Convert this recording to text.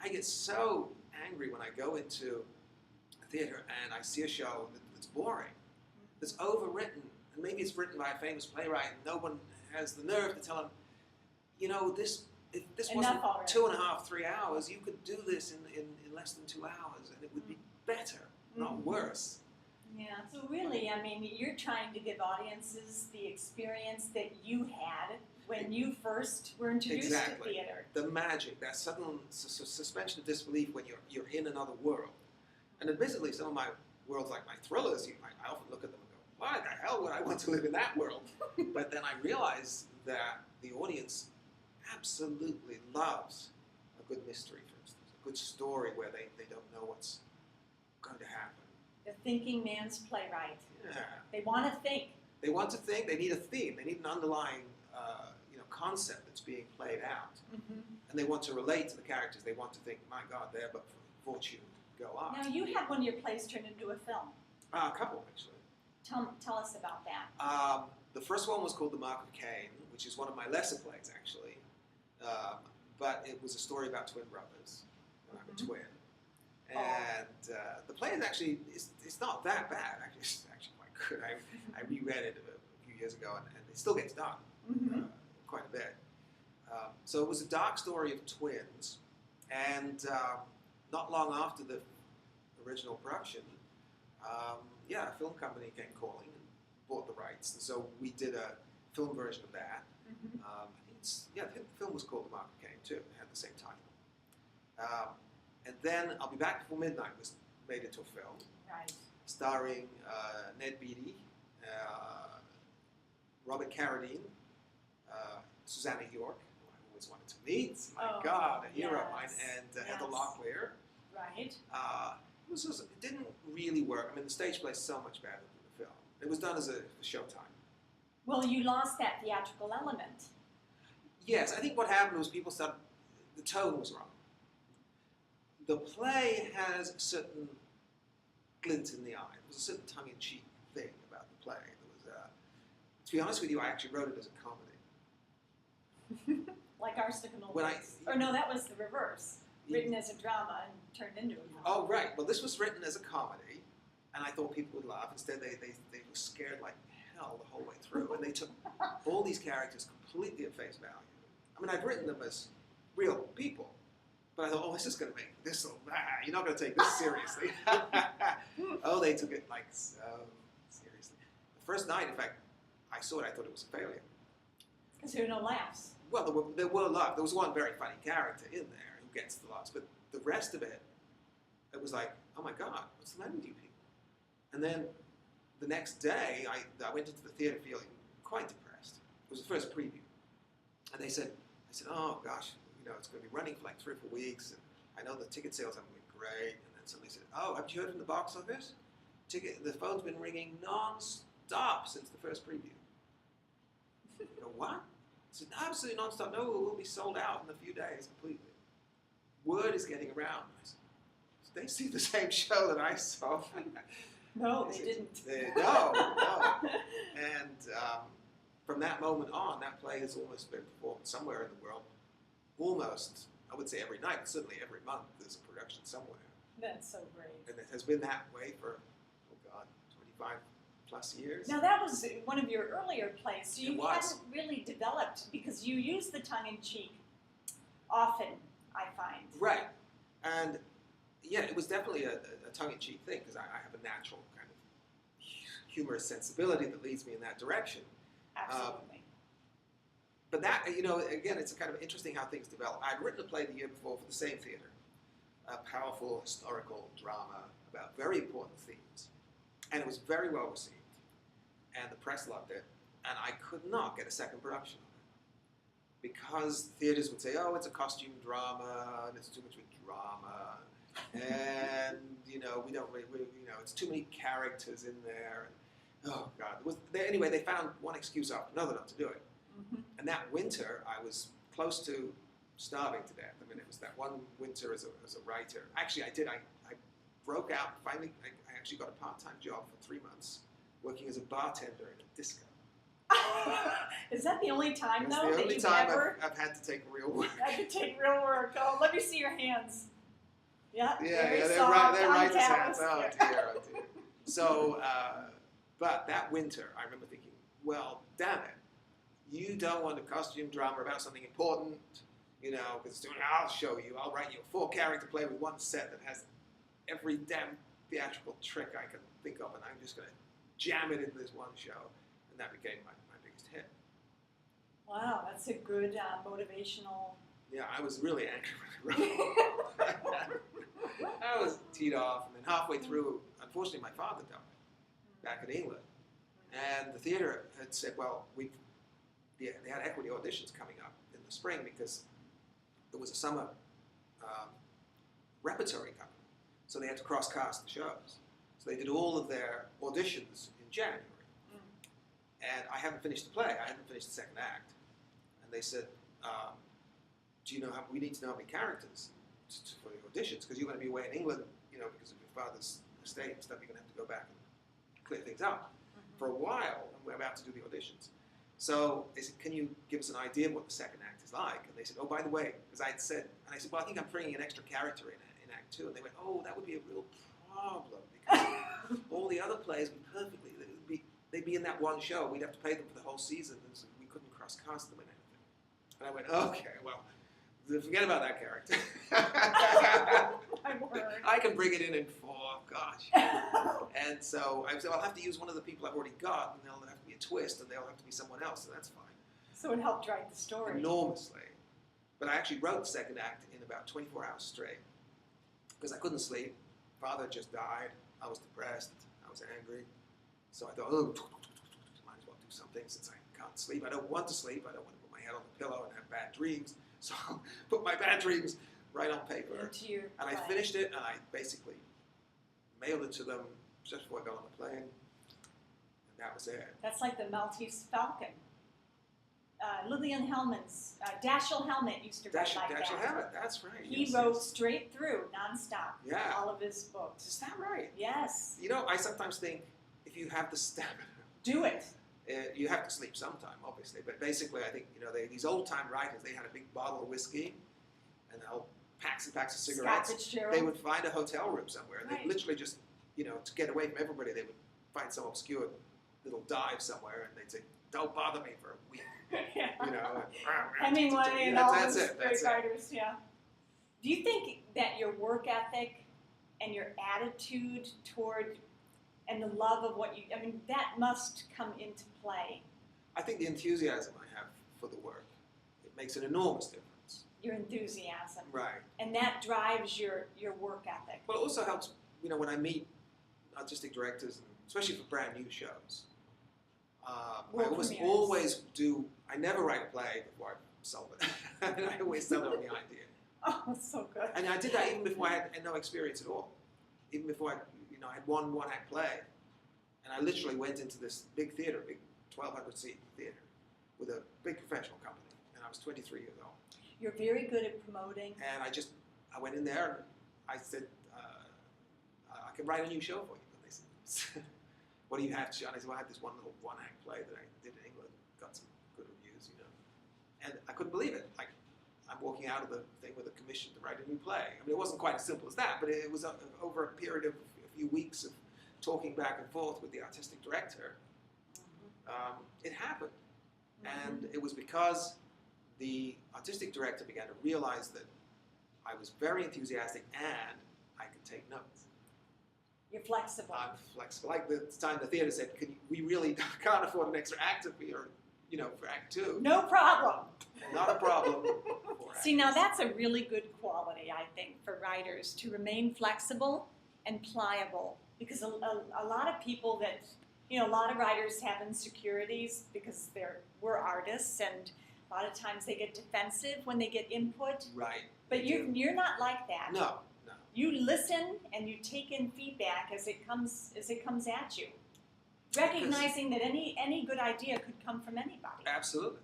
I get so angry when I go into a theater and I see a show that's boring, that's overwritten, and maybe it's written by a famous playwright, and no one has the nerve to tell him, you know, if this wasn't 2.5, 3 hours, you could do this in less than 2 hours, and it would be better, not worse. Yeah, so really, I mean, you're trying to give audiences the experience that you had when you first were introduced to theater. The magic, that sudden suspension of disbelief when you're in another world. And admittedly, some of my worlds, like my thrillers, I often look at them and go, why the hell would I want to live in that world? But then I realize that the audience absolutely loves a good mystery, for instance, a good story where they don't know what's going to happen. The thinking man's playwright. Yeah. They want to think. They want to think. They need a theme. They need an underlying concept that's being played out. And they want to relate to the characters. They want to think, my God, there but for fortune go on. Now, you had one of your plays turned into a film. A couple, actually. Tell us about that. The first one was called The Mark of Cain, which is one of my lesser plays, actually. But it was a story about twin brothers. I'm a twin. And the play is actually, it's not that bad. Actually, it's actually quite good. I reread it a few years ago, and it still gets done quite a bit. So it was a dark story of twins, and not long after the original production, a film company came calling and bought the rights, and so we did a film version of that. I think the film was called The Mark of Cain too. It had the same title. And then I'll Be Back Before Midnight was made into a film, starring Ned Beatty, Robert Carradine, Susanna York, who I always wanted to meet. My God, a hero of mine, and Heather Locklear. Right. It didn't really work. I mean, the stage play is so much better than the film. It was done as a showtime. Well, you lost that theatrical element. Yes, I think what happened was people started, the tone was wrong. The play has a certain glint in the eye. There was a certain tongue-in-cheek thing about the play. There was, to be honest with you, I actually wrote it as a comedy. Like Our Signal Ways. Or no, that was the reverse. Written as a drama and turned into a comedy. Oh, right. Well, this was written as a comedy, and I thought people would laugh. Instead, they were scared like hell the whole way through, and they took all these characters completely at face value. I mean, I've written them as real people, but I thought, oh, this is going to make this so bad. You're not going to take this seriously. Oh, they took it like so seriously. The first night, in fact, I saw it, I thought it was a failure. Because there were no laughs. Well, there were laughs. There was one very funny character in there who gets the laughs, but the rest of it, it was like, oh my God, what's the matter with you people? And then the next day, I went into the theater feeling quite depressed. It was the first preview. And I said, oh gosh, it's going to be running for like 3 or 4 weeks, and I know the ticket sales haven't been great. And then somebody said, oh, haven't you heard from the box office? The phone's been ringing non-stop since the first preview. What? I said, absolutely non-stop. No, we'll be sold out in a few days completely. Word is getting around. I said, did they see the same show that I saw? No, they didn't. No. And from that moment on, that play has almost been performed somewhere in the world. Almost, I would say every night, but certainly every month there's a production somewhere. That's so great. And it has been that way for, 25 plus years. Now that was one of your earlier plays, so you hadn't really developed, because you use the tongue-in-cheek often, I find. Right. And yeah, it was definitely a tongue-in-cheek thing, because I have a natural kind of humorous sensibility that leads me in that direction. Absolutely. But that, again, it's kind of interesting how things develop. I'd written a play the year before for the same theater, a powerful historical drama about very important themes. And it was very well received. And the press loved it. And I could not get a second production of it. Because theaters would say, oh, it's a costume drama, and it's too much of a drama. And, we don't really, it's too many characters in there. And, oh, God. Anyway, they found one excuse after another not to do it. And that winter, I was close to starving to death. I mean, it was that one winter as a writer. Actually, I did. I broke out. Finally, I actually got a part-time job for 3 months, working as a bartender in a disco. Is that the only time, That's though, the that only you've time ever I've had to take real work. had to take real work? Oh, let me see your hands. Yeah, very they're soft, they're right as hands. uncalloused. Oh dear, oh dear. So, but that winter, I remember thinking, well, damn it, you don't want a costume drama about something important, you know, because I'll show you. I'll write you a 4-character play with one set that has every damn theatrical trick I can think of, and I'm just going to jam it into this one show. And that became my biggest hit. Wow, that's a good motivational. Yeah, I was really angry when I wrote. I was teed off, and then halfway through, unfortunately, my father died back in England. And the theater had said, well, they had equity auditions coming up in the spring because there was a summer repertory coming. So they had to cross-cast the shows. So they did all of their auditions in January. And I hadn't finished the play. I hadn't finished the second act. And they said, do you know how, we need to know how many characters for the auditions, because you're going to be away in England, you know, because of your father's estate and stuff, you're going to have to go back and clear things up for a while, and we're about to do the auditions. So they said, can you give us an idea of what the second act is like? And they said, oh, by the way, because I had said, and I said, well, I think I'm bringing an extra character in Act 2. And they went, oh, that would be a real problem, because all the other plays would perfectly, they'd be in that one show. We'd have to pay them for the whole season, and so we couldn't cross-cast them and anything. And I went, okay, well, forget about that character. My word. I can bring it in 4, gosh. And so I said, well, I'll have to use one of the people I've already got, and there'll have to be a twist, and they'll have to be someone else, so that's fine. So it helped write the story. Enormously. But I actually wrote the second act in about 24 hours straight, because I couldn't sleep. Father just died. I was depressed. I was angry. So I thought, oh, might as well do something since I can't sleep. I don't want to sleep. I don't want to put my head on the pillow and have bad dreams. So I'll put my bad dreams right on paper. And I finished it, and I basically mailed it to them just before I got on the plane. And that was it. That's like the Maltese Falcon. Lillian Hellman's, Dashiell Hammett used to write like Dashiell that. Hammett, that's right. He wrote straight through, nonstop, yeah. all of his books. Is that right? Yes. You know, I sometimes think if you have the stamina, do it. You have to sleep sometime, obviously. But basically, I think, you know, these old-time writers, they had a big bottle of whiskey and packs and packs of cigarettes. Scott Fitzgerald. They would find a hotel room somewhere. And Right. they'd literally just, you know, to get away from everybody, they would find some obscure little dive somewhere, and they'd say, don't bother me for a week. Yeah. You know, Hemingway and all that's those it, great that's it. writers, yeah. Do you think that your work ethic and your attitude toward and the love of what you, I mean, that must come into play? I think the enthusiasm I have for the work, it makes an enormous difference. Your enthusiasm. Right. And that drives your work ethic. Well, it also helps, you know, when I meet artistic directors, and especially for brand new shows. I never write a play before I sold it. I always sell it on the idea. Oh, that's so good. And I did that even before I had no experience at all. Even before I had one-act play. And I literally went into this big theater, big 1,200-seat theater, with a big professional company. And I was 23 years old. You're very good at promoting. And I went in there and I said, I can write a new show for you. And they said, what do you have to show? And I said, well, I had this one little one-act play that I did in England, got some good reviews, you know. And I couldn't believe it. Like, I'm walking out of the thing with a commission to write a new play. I mean, it wasn't quite as simple as that, but it was over a period of a few weeks of talking back and forth with the artistic director. It happened. And it was because the artistic director began to realize that I was very enthusiastic and I could take notes. You're flexible. I'm flexible. Like the time the theater said, we really can't afford an extra actor for your, you know, for Act 2. No problem. Not a problem. See, now that's a really good quality, I think, for writers, to remain flexible and pliable. Because a lot of people that, you know, a lot of writers have insecurities because we're artists, and a lot of times they get defensive when they get input. Right. But you're not like that. No. You listen and you take in feedback as it comes at you, recognizing that any good idea could come from anybody. Absolutely.